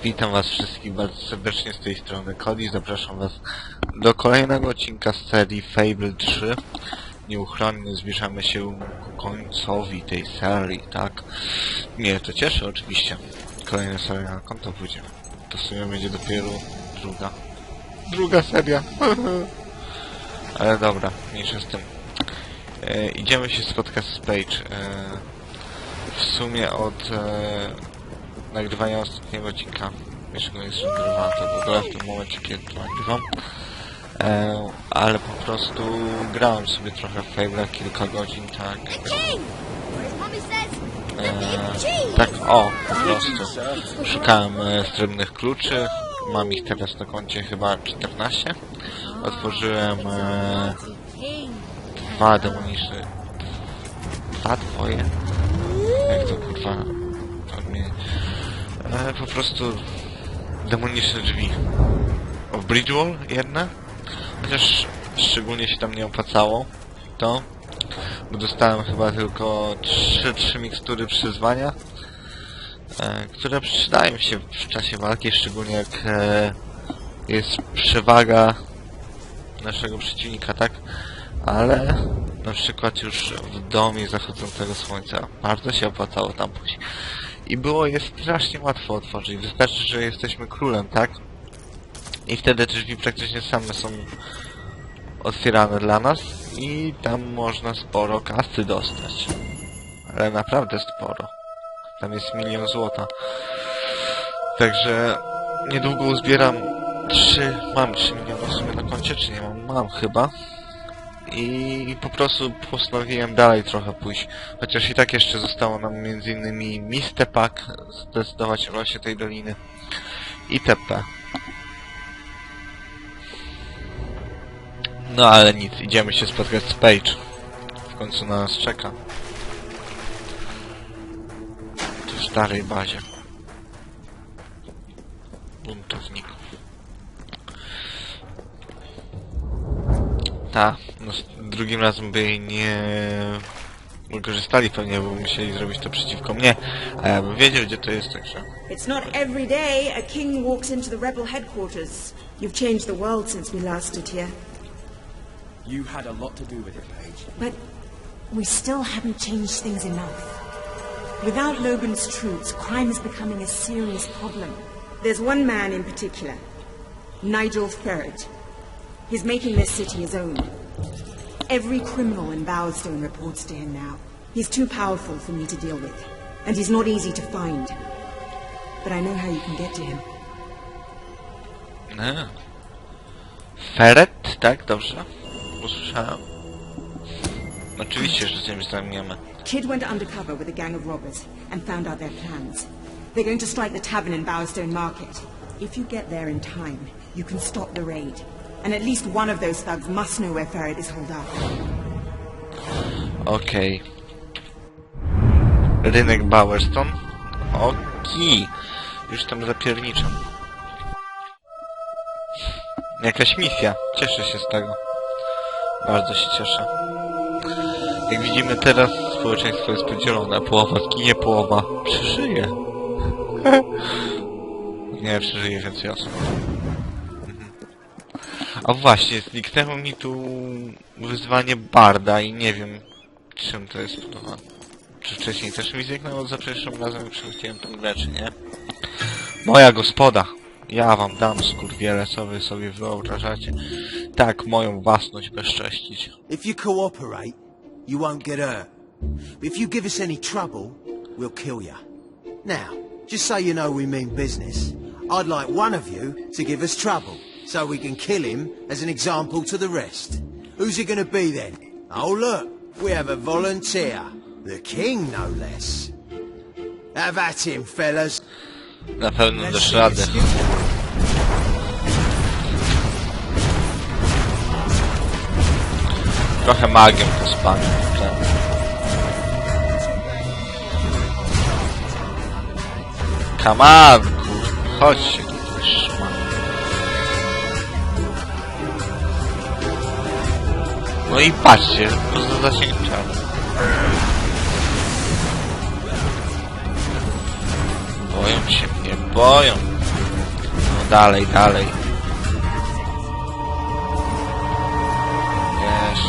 Witam was wszystkich bardzo serdecznie z tej strony Cody. Zapraszam was do kolejnego odcinka z serii Fable 3. Nieuchronnie zbliżamy się ku końcowi tej serii, tak? Mnie to cieszy oczywiście. Kolejna seria na konto pójdzie. To w sumie będzie dopiero druga seria. Ale dobra, mniejsza z tym. Idziemy się spotkać z Page. W sumie od nagrywania ostatniego odcinka, jeszcze go jest nagrywałem to w ogóle w tym momencie, kiedy to nagrywam, ale po prostu grałem sobie trochę w Fable, kilka godzin, tak. Tak, po prostu szukałem srebrnych kluczy, mam ich teraz na koncie chyba 14. Otworzyłem dwa demoniczne, jak to kurwa po prostu demoniczne drzwi. W Bridgewall jedne, chociaż szczególnie się tam nie opłacało to, bo dostałem chyba tylko 3 mikstury przyzwania, które przydają się w czasie walki, szczególnie jak jest przewaga naszego przeciwnika, tak? Ale na przykład już w domie zachodzącego słońca bardzo się opłacało tam pójść. I było je strasznie łatwo otworzyć. Wystarczy, że jesteśmy królem, tak? I wtedy te drzwi praktycznie same są otwierane dla nas i tam można sporo kasy dostać. Ale naprawdę sporo. Tam jest 1 000 000 złota. Także niedługo uzbieram mam 3 miliony w sumie na koncie, czy nie mam? Mam chyba. I po prostu postanowiłem dalej trochę pójść. Chociaż i tak jeszcze zostało nam m.in. misję zdecydować o losie tej doliny itp. No ale nic, idziemy się spotkać z Page. W końcu na nas czeka. Tu w starej bazie buntowników. No drugim razem by jej nie wykorzystali pewnie, bo musieli zrobić to przeciwko mnie, a ja bym wiedział, gdzie to jest, także... It's not every day a king walks into the rebel headquarters. You've changed the world since we last stood here. You had a lot to do with it, Paige. But we still haven't changed things enough. Without Logan's troops, crime is becoming a serious problem. There's one man in particular, Nigel Ferret. He's making this city his own. Every criminal in Bowerstone reports to him now. He's too powerful for me to deal with, and he's not easy to find. But I know how you can get to him. Ferret? Tak? Dobrze? Usłyszałem. Oczywiście, że z tym zajmiemy. Kid went undercover with a gang of robbers and found out their plans. They're going to strike the tavern in Bowerstone Market. If you get there in time, you can stop the raid. And at least one of those thugs must know where Ferret is holed up. Okej. Rynek Bowerstone. Okej. Już tam zapierniczam. Jakaś misja. Cieszę się z tego. Bardzo się cieszę. Jak widzimy teraz, społeczeństwo jest podzielone. Połowa zginie, połowa przeżyje. Nie, przeżyje więcej osób. A właśnie, zniknęło mi tu wyzwanie Barda i nie wiem, czym to jest spowodowane. Czy wcześniej też mi zniknęło za pierwszym razem, jak przechodziłem tą grę, czy nie? Moja gospoda! Ja wam dam, skurwiele, co wy sobie wyobrażacie. Tak, moją własność bezcześcić. If you cooperate, you won't get hurt. But if you give us any trouble, we'll kill you. Now, just so you know we mean business, I'd like one of you to give us trouble, so we can kill him as an example to the rest. Who's it gonna be then? Oh look, we have a volunteer. The king, no less. Have at him, fellas. Na pewno dasz radę. Trochę magią to spamię. Come on, chodźcie tutaj, szman. No i patrzcie, poza zasięg czaru. Boją się mnie, boją. Dalej, dalej.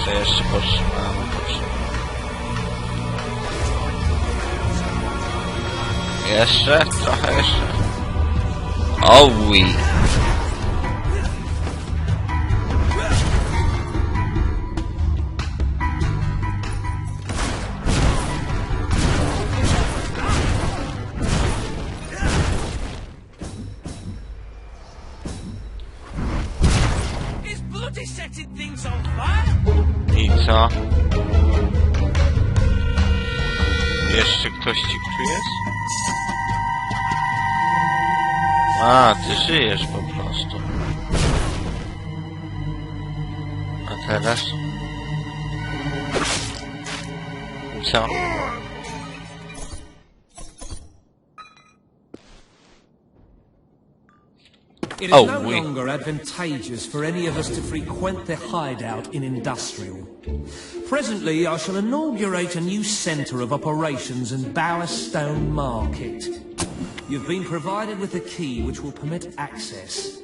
Jeszcze potrzymamy. Jeszcze? Trochę jeszcze. Owi. I co? Jeszcze ktoś ci tu jest? A, ty żyjesz po prostu. A teraz? I co? It is no longer advantageous for any of us to frequent the hideout in Industrial. Presently, I shall inaugurate a new centre of operations in Bowerstone Market. You've been provided with a key which will permit access.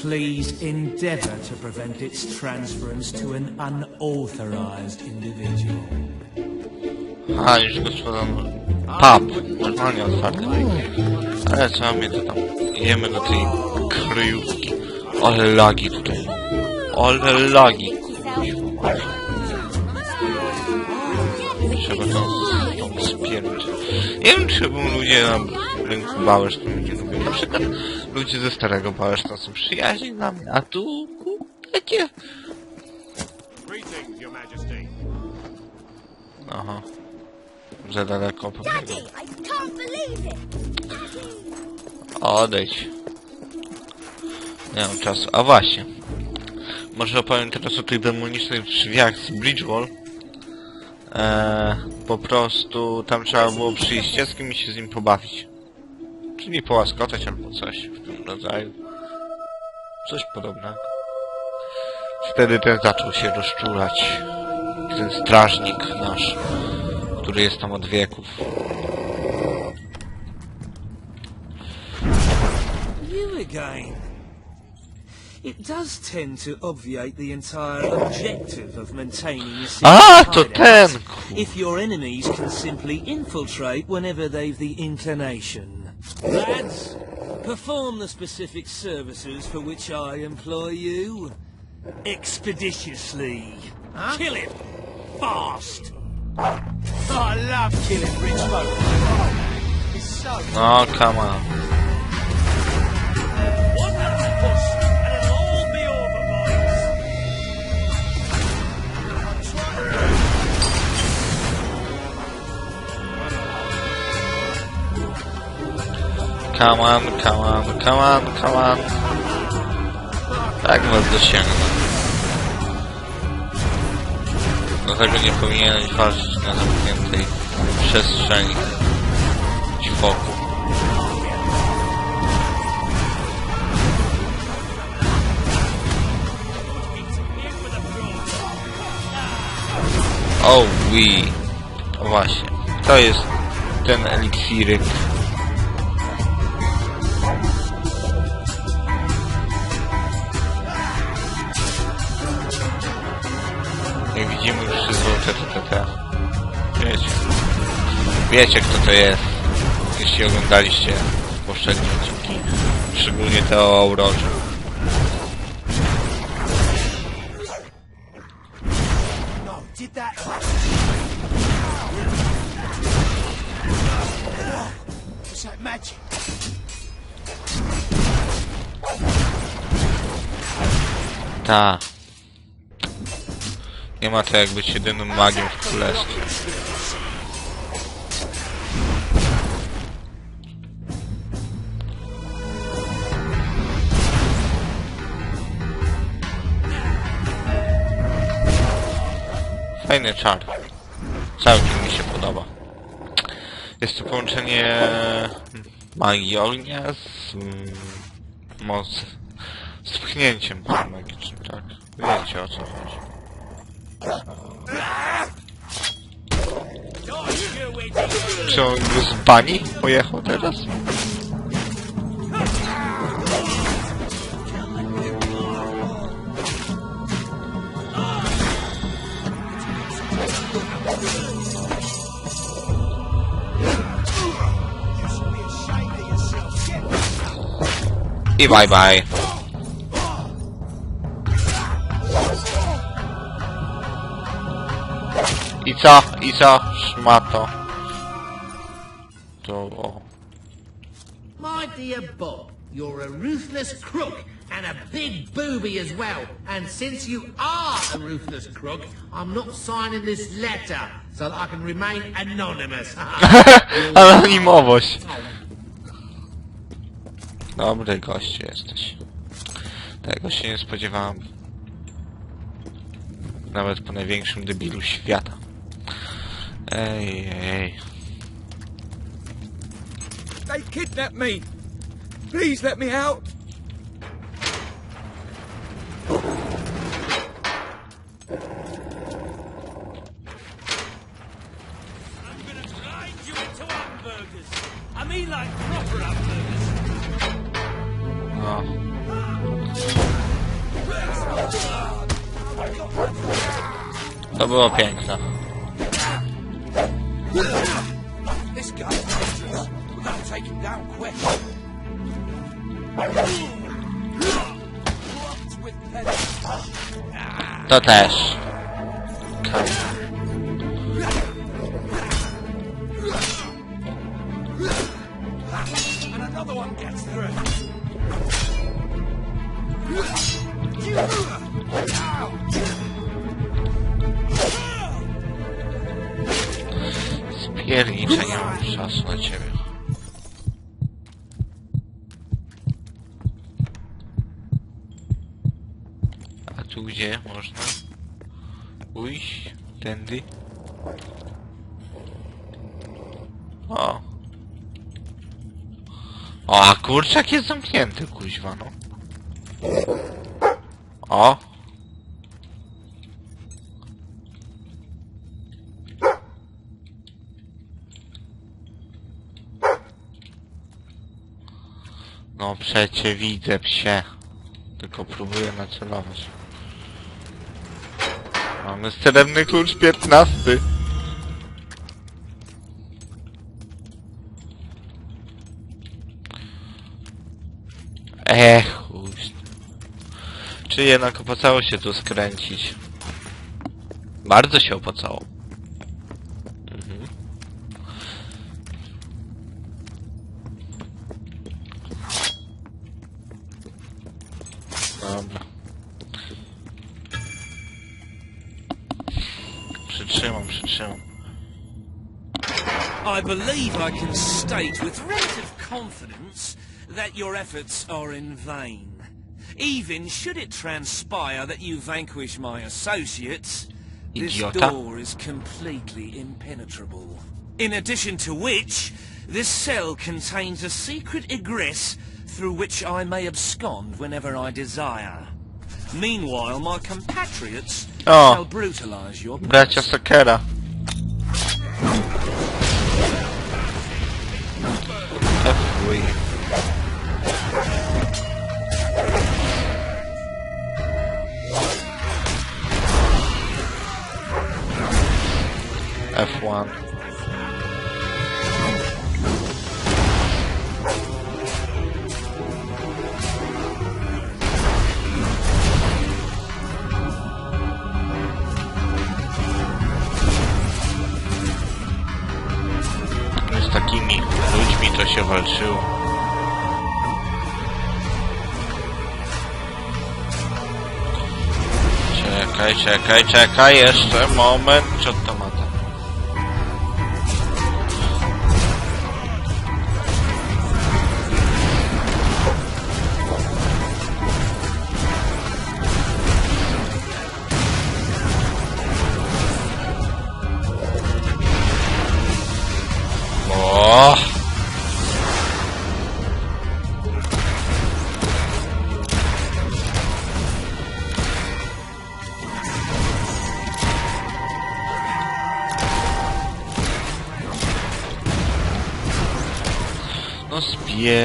Please endeavour to prevent its transference to an unauthorized individual. A, już gospodarz... Pub. Normalnie otwarty. Ale co mnie to tam? Idziemy do tej kryjówki. Ale lagi tutaj. Ale lagi. Trzeba to spierać. Nie wiem, czy ludzie na rynku Bowerstone nie lubią. Na przykład ludzie ze starego Bowerstone są przyjaźni dla mnie, a tu... Takie... Aha. Za daleko pobiegł. Odejdź. Nie mam czasu. A właśnie. Może opowiem teraz o tych demonicznych drzwiach z Bridgewall. Po prostu tam trzeba było przyjść z dzieckiem i się z nim pobawić. Czyli połaskotać albo coś w tym rodzaju. Coś podobnego. Wtedy ten zaczął się rozczulać. Ten strażnik nasz, który jest tam od wieków. You again. It does tend to obviate the entire objective of maintaining a secret to hideout, ten! if your enemies can simply infiltrate whenever they've the inclination. Lads, perform the specific services for which I employ you. Expeditiously. Huh? Kill him! Fast! I love killing rich folk. It's so... No, come on. One last push, and it'll all be over, boys. Come on, come on, come on, come on. Tak was dosięgnę. Dlatego nie powinieneś walczyć na zamkniętej przestrzeni wokół. O, o właśnie. To jest ten eliksiryk. Jak widzimy, już złote te. Wiecie. Wiecie, kto to jest. Jeśli oglądaliście poprzednie odcinki. Szczególnie te o Aurorze. Ta. Nie ma to jak być jedynym magiem w królestwie. Fajny czar. Całkiem mi się podoba. Jest to połączenie magii ognia z pchnięciem magicznym, tak? Wiecie, o co chodzi. Czy on z bani pojechał teraz? I bye bye. I co? Szmato. To... O. My dear Bob, you're a ruthless crook and a big booby as well. And since you are a ruthless crook, I'm not signing this letter so that I can remain anonymous. Anonimowość. Dobry gościu jesteś. Tego się nie spodziewałem. Nawet po największym debilu świata. Ej. They kidnapped me. Please let me out. I'm gonna grind you into hamburgers. I mean like proper hamburgers. No. To było piękne. This guy's dangerous. We gotta take him down quick. To też. And another one gets through. Spiernicze, nie mam czasu na ciebie. A tu gdzie można pójść? Tędy? O! O, a kurczak jest zamknięty, kuźwa, no. O! No przecie widzę psie. Tylko próbuję nacelować. Mamy srebrny klucz 15. Chuj. Czy jednak opłacało się tu skręcić? Bardzo się opłacało. Dobra. Przytrzymam. I believe I can state with relative confidence that your efforts are in vain. Even should it transpire that you vanquish my associates, this Idiota. door is completely impenetrable. In addition to which, this cell contains a secret egress through which I may abscond whenever I desire. Meanwhile, my compatriots shall brutalize your Bracia Sakera. Fuj. F1. Z takimi ludźmi to się walczyło. Czekaj, jeszcze moment, co to ma tam? O! No spierniczać.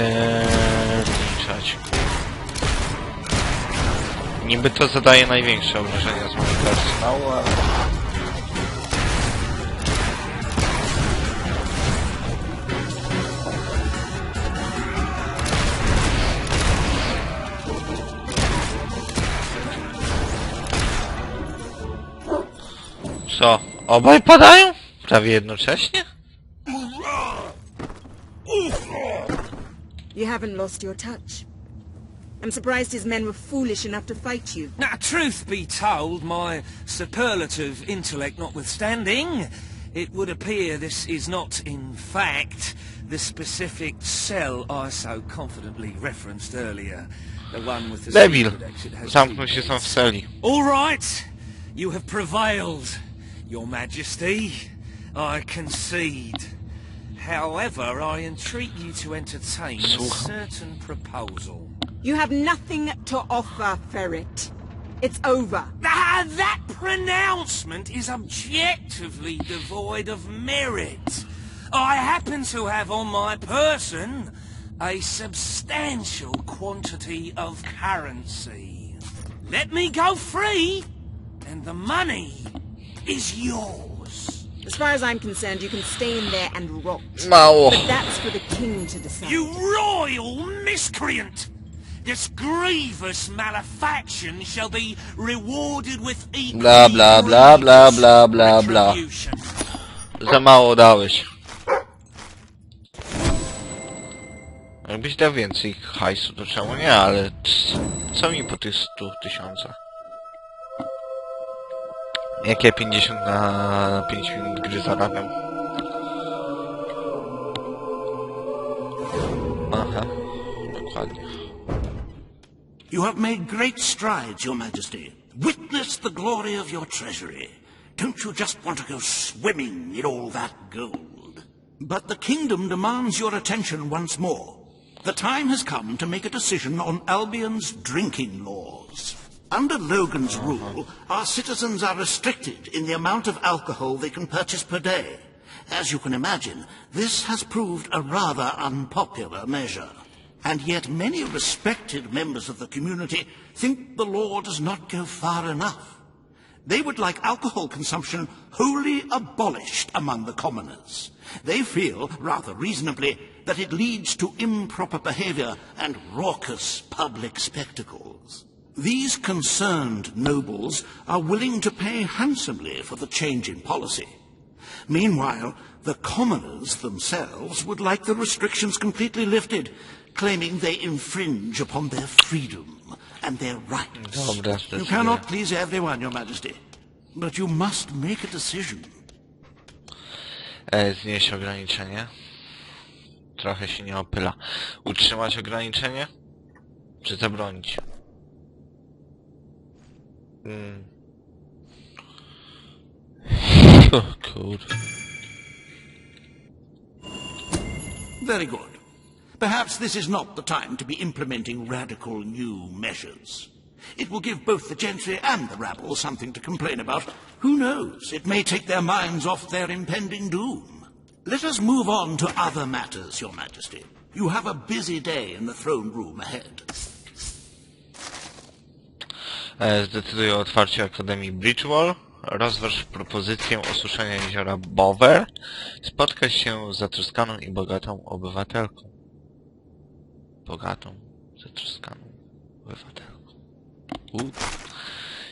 Niby to zadaje największe obrażenia z mojego arsenału, ale... Co? Obaj padają? Prawie jednocześnie? You haven't lost your touch. I'm surprised his men were foolish enough to fight you. Now, truth be told, my superlative intellect notwithstanding, it would appear this is not, in fact, the specific cell I so confidently referenced earlier. The one with the Debil. secret exit has Zamknął key. się sam w celi. All right, you have prevailed, Your Majesty. I concede. However, I entreat you to entertain a certain proposal. You have nothing to offer, Ferret. It's over. That pronouncement is objectively devoid of merit. I happen to have on my person a substantial quantity of currency. Let me go free, and the money is yours. As far as I'm concerned, you can stay in there and rot. Mało. But that's for the king to decide. You royal miscreant! This grievous malefaction shall be rewarded with equally Bla, bla, bla, bla, bla, bla, bla. retribution. Za mało dałeś. Jakbyś dał więcej hajsu, to czemu nie, ale co mi po tych 100 000? Jak ja 50 na 5 minut gry zarabiam? Aha, dokładnie. You have made great strides, Your Majesty. Witness the glory of your treasury. Don't you just want to go swimming in all that gold? But the kingdom demands your attention once more. The time has come to make a decision on Albion's drinking laws. Under Logan's rule, our citizens are restricted in the amount of alcohol they can purchase per day. As you can imagine, this has proved a rather unpopular measure. And yet many respected members of the community think the law does not go far enough. They would like alcohol consumption wholly abolished among the commoners. They feel, rather reasonably, that it leads to improper behavior and raucous public spectacles. These concerned nobles are willing to pay handsomely for the change in policy. Meanwhile, the commoners themselves would like the restrictions completely lifted, claiming they infringe upon their freedom and their rights. Dobra, You cannot please everyone, Your Majesty, but you must make a decision. Znieść ograniczenie. Trochę się nie opyla. Utrzymać ograniczenie? Czy zabronić? O kurde. Very good. Perhaps this is not the time to be implementing radical new measures. It will give both the gentry and the rabble something to complain about. Who knows? It may take their minds off their impending doom. Let us move on to other matters, Your Majesty. You have a busy day in the throne room ahead. Zdecyduję o otwarciu Akademii Bridgewall. Rozważ propozycję osuszenia jeziora Bower. Spotkać się z zatroskaną i bogatą obywatelką. Bogatą, zatroskaną obywatelką.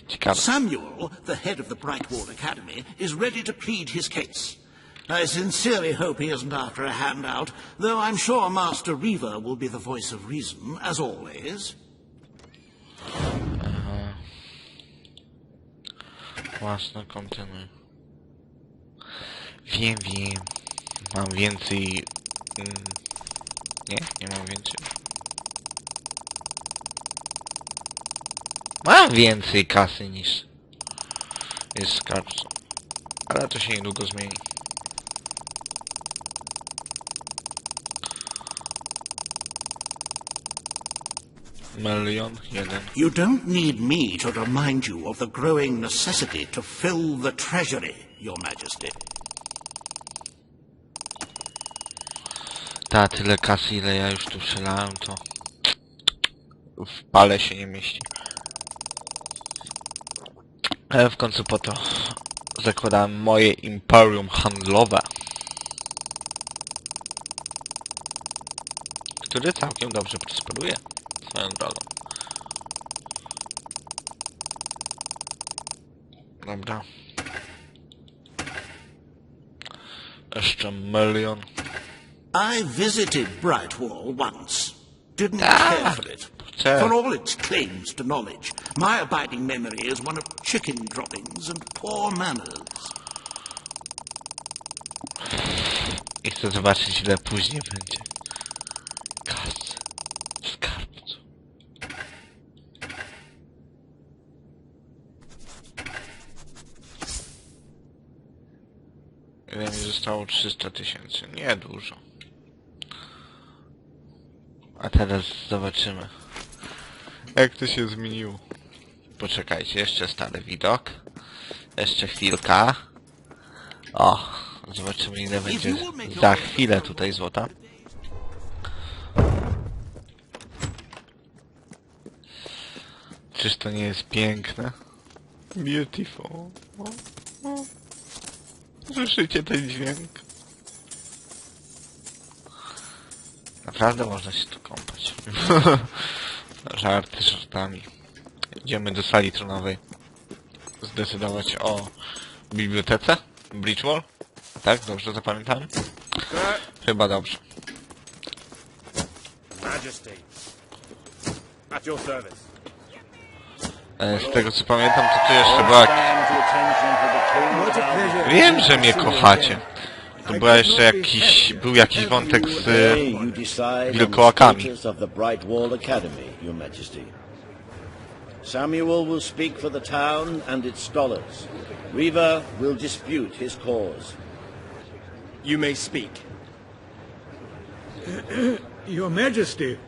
Ciekawe. Samuel, the head of the Brightwall Academy, is ready to plead his case. I sincerely hope he isn't after a handout, though I'm sure Master Reaver will be the voice of reason, as always. Własne kontynuuj. Wiem. Mam więcej... Nie mam więcej. Mam więcej kasy niż jest skarbcą. Ale to się niedługo zmieni. Milion jeden. You don't need me to remind you of the growing necessity to fill the treasury, Your Majesty. Tyle kasy, ile ja już tu przelałem, to w pale się nie mieści. Ale w końcu po to zakładałem moje imperium handlowe, które całkiem dobrze prosperuje swoją drogą. Dobra. Jeszcze milion. I visited Brightwall once. Didn't care for it. For all its claims to knowledge, my abiding memory is one of chicken droppings and poor manners. I chcę zobaczyć, ile później będzie. Kasy. W skarbcu. Ile mi zostało? 300 000. Nie dużo. A teraz zobaczymy, jak to się zmieniło. Poczekajcie, jeszcze stary widok. Jeszcze chwilka. O, zobaczymy, ile będzie za chwilę tutaj złota. Czyż to nie jest piękne? Beautiful. Słyszycie ten dźwięk? Naprawdę można się tu kąpać. Żarty żartami. Idziemy do sali tronowej. Zdecydować o bibliotece? Bridgewall? Tak? Dobrze zapamiętałem? Chyba dobrze. Z tego co pamiętam, to tu jeszcze była... Wiem, że mnie kochacie. To była jeszcze był jakiś wątek z wilkołakami. Samuel will speak for the town and its scholars. Reaver will dispute his cause. You may speak. Your Majesty,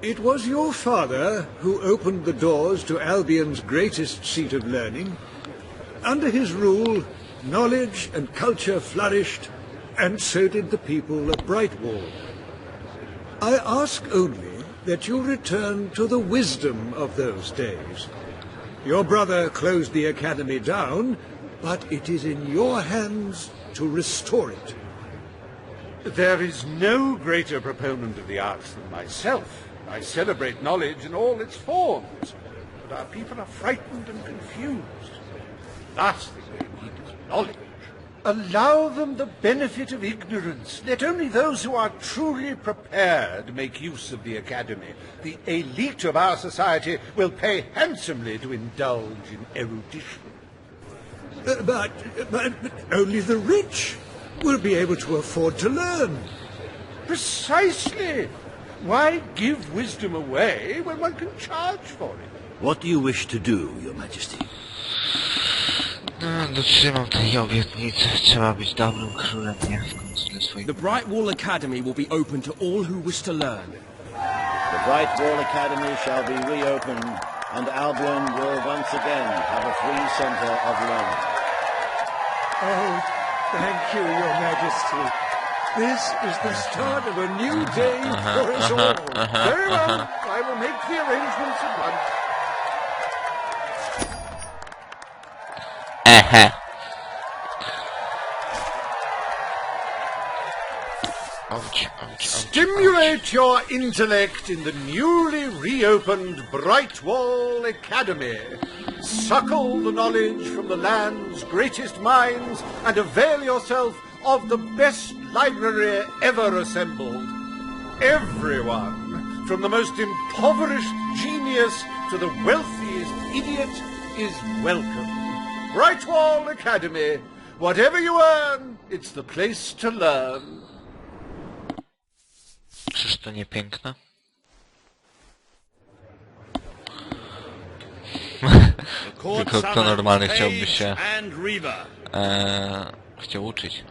it was your father who opened the doors to Albion's greatest seat of learning. Under his rule, knowledge and culture flourished, and so did the people of Brightwall. I ask only that you return to the wisdom of those days. Your brother closed the academy down, but it is in your hands to restore it. There is no greater proponent of the arts than myself. I celebrate knowledge in all its forms, but our people are frightened and confused. That's the way we need is knowledge. Allow them the benefit of ignorance. Let only those who are truly prepared make use of the academy. The elite of our society will pay handsomely to indulge in erudition. But only the rich will be able to afford to learn. Precisely. Why give wisdom away when one can charge for it? What do you wish to do, Your Majesty? Dotrzymam tej obietnicy. Trzeba być dobrym królem, nie w końcu dla swoich... The Brightwall Academy will be open to all who wish to learn. The Brightwall Academy shall be reopened, and Albion will once again have a free centre of learning. Oh, thank you, Your Majesty. This is the start of a new day for us all. Very well. I will make the arrangements at once. Stimulate your intellect in the newly reopened Brightwall Academy. Suckle the knowledge from the land's greatest minds and avail yourself of the best library ever assembled. Everyone, from the most impoverished genius to the wealthiest idiot, is welcome. Brightwall Academy. Whatever you earn, it's the place to learn. Czyż to nie piękne? Tylko kto normalny chciałby się chciał uczyć.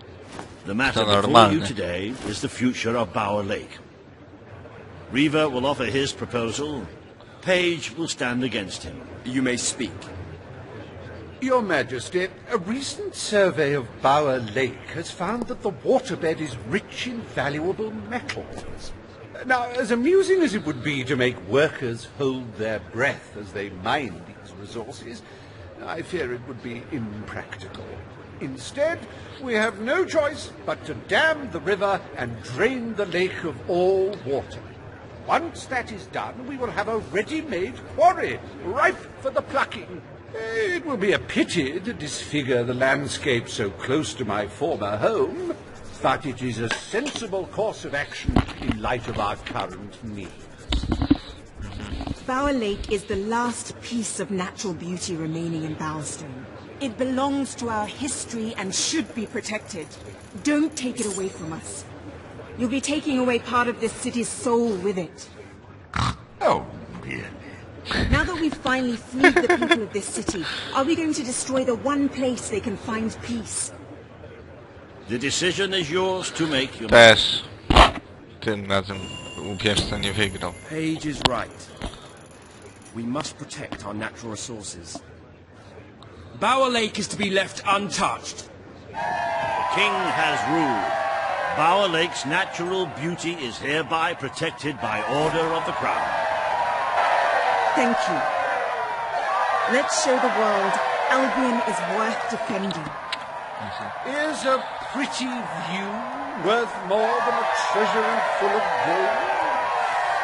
The matter before you today is the future of Bower Lake. Reaver will offer his proposal. Page will stand against him. You may speak. Your Majesty, a recent survey of Bower Lake has found that the waterbed is rich in valuable metals. Now, as amusing as it would be to make workers hold their breath as they mine these resources, I fear it would be impractical. Instead, we have no choice but to dam the river and drain the lake of all water. Once that is done, we will have a ready-made quarry, ripe for the plucking. It will be a pity to disfigure the landscape so close to my former home, but it is a sensible course of action in light of our current needs. Bower Lake is the last piece of natural beauty remaining in Bowerstone. It belongs to our history and should be protected. Don't take it away from us. You'll be taking away part of this city's soul with it. Oh, really? Now that we've finally freed the people of this city, are we going to destroy the one place they can find peace? The decision is yours to make. Your Też. Tym razem łupieżca nie wygrał. Page is right. We must protect our natural resources. Bower Lake is to be left untouched. The king has ruled. Bower Lake's natural beauty is hereby protected by order of the crown. Thank you. Let's show the world Albion is worth defending. Is a pretty view worth more than a treasury full of gold?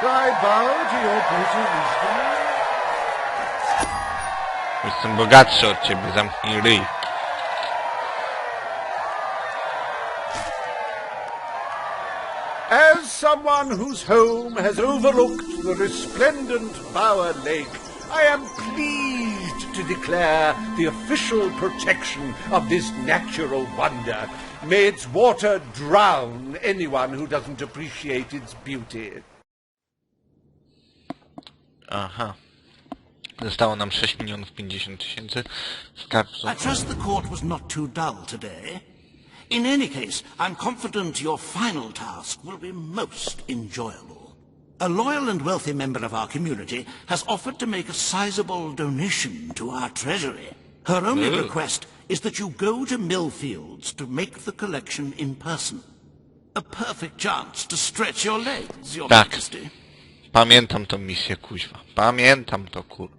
I bow to your greater wisdom. Jestem bogatszy od ciebie, zamknij ryj. As someone whose home has overlooked the resplendent Bower Lake, I am pleased to declare the official protection of this natural wonder. May its water drown anyone who doesn't appreciate its beauty. Aha. Zostało nam 6,050,000 skarbców. I trust the court was not too dull today. In any case, I'm confident your final task will be most enjoyable. A loyal and wealthy member of our community has offered to make a sizable donation to our treasury. Her only request is that you go to Millfields to make the collection in person. A perfect chance to stretch your legs, Your Majesty. Pamiętam tą misję, kuźwa. Pamiętam to, kur...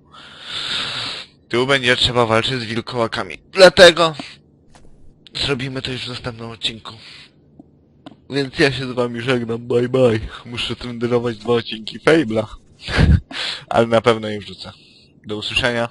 Tu będzie trzeba walczyć z wilkołakami. Dlatego zrobimy to już w następnym odcinku. Więc ja się z wami żegnam. Bye bye. Muszę trendować 2 odcinki Fable'a. Ale na pewno je wrzucę. Do usłyszenia.